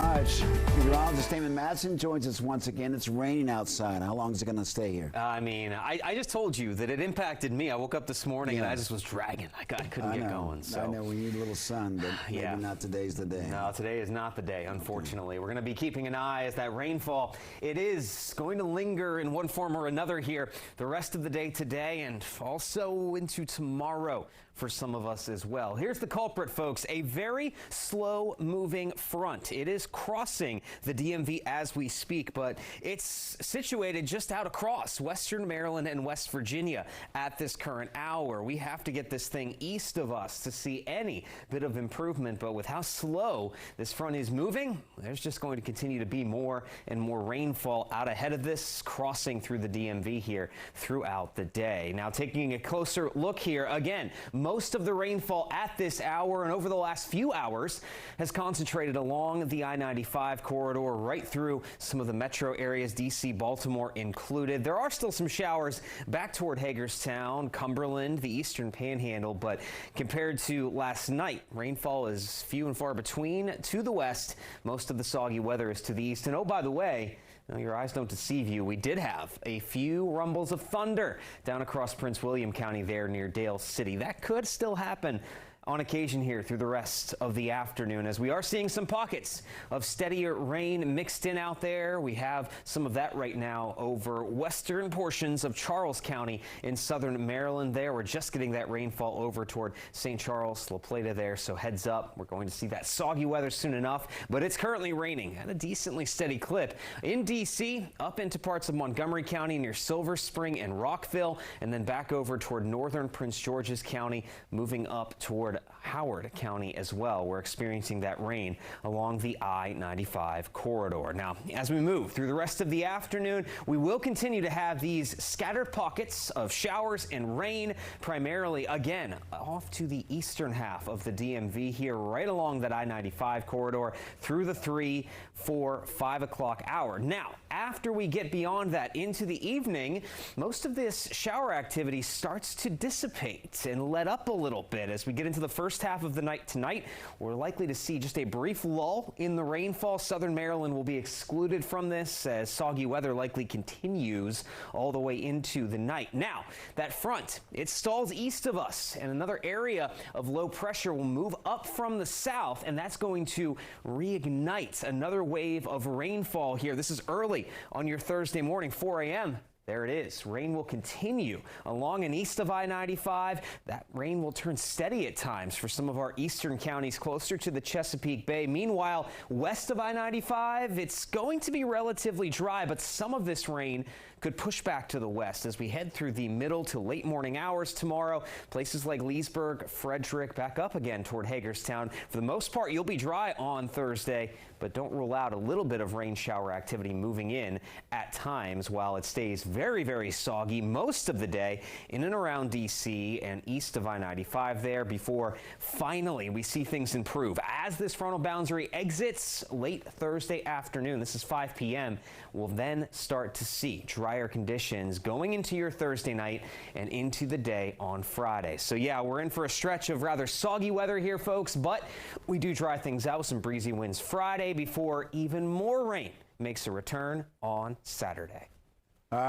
much. Meteorologist Damon Madsen joins us once again. It's raining outside. How long is it going to stay here? I just told you that it impacted me. I woke up this morning and I just was dragging. I couldn't get going. So. I know we need a little sun, but maybe not today's the day. No, today is not the day, unfortunately. We're going to be keeping an eye as that rainfall, it is going to linger in one form or another here the rest of the day today and also into tomorrow for some of us as well. Here's the culprit, folks. A very slow-moving front. It is crossing the DMV as we speak, but it's situated just out across Western Maryland and West Virginia at this current hour. We have to get this thing east of us to see any bit of improvement, but with how slow this front is moving, there's just going to continue to be more and more rainfall out ahead of this, crossing through the DMV here throughout the day. Now, taking a closer look here, again, most of the rainfall at this hour and over the last few hours has concentrated along the I-95 corridor right through some of the metro areas, D.C., Baltimore included. There are still some showers back toward Hagerstown, Cumberland, the eastern panhandle, but compared to last night, rainfall is few and far between to the west. Most of the soggy weather is to the east. And oh, by the way, now, your eyes don't deceive you. We did have a few rumbles of thunder down across Prince William County there near Dale City. That could still happen on occasion here through the rest of the afternoon, as we are seeing some pockets of steadier rain mixed in out there. We have some of that right now over western portions of Charles County in southern Maryland there. We're just getting that rainfall over toward St. Charles, La Plata there, so heads up. We're going to see that soggy weather soon enough, but it's currently raining at a decently steady clip in D.C., up into parts of Montgomery County near Silver Spring and Rockville, and then back over toward northern Prince George's County, moving up toward Howard County as well. We're experiencing that rain along the I-95 corridor. Now, as we move through the rest of the afternoon, we will continue to have these scattered pockets of showers and rain, primarily, again, off to the eastern half of the DMV here, right along that I-95 corridor through the 3, 4, 5 o'clock hour. Now, after we get beyond that into the evening, most of this shower activity starts to dissipate and let up a little bit as we get into the first half of the night tonight. We're likely to see just a brief lull in the rainfall. Southern Maryland will be excluded from this as soggy weather likely continues all the way into the night. Now, that front, it stalls east of us, and another area of low pressure will move up from the south, and that's going to reignite another wave of rainfall here. This is early on your Thursday morning, 4 a.m. There it is. Rain will continue along and east of I-95. That rain will turn steady at times for some of our eastern counties closer to the Chesapeake Bay. Meanwhile, west of I-95, it's going to be relatively dry, but some of this rain could push back to the west as we head through the middle to late morning hours tomorrow. Places like Leesburg, Frederick, back up again toward Hagerstown. For the most part, you'll be dry on Thursday, but don't rule out a little bit of rain shower activity moving in at times while it stays very, very soggy most of the day in and around D.C. and east of I-95 there before finally we see things improve. As this frontal boundary exits late Thursday afternoon, this is 5 p.m., we'll then start to see drier conditions going into your Thursday night and into the day on Friday. So yeah, we're in for a stretch of rather soggy weather here, folks, but we do dry things out with some breezy winds Friday before even more rain makes a return on Saturday.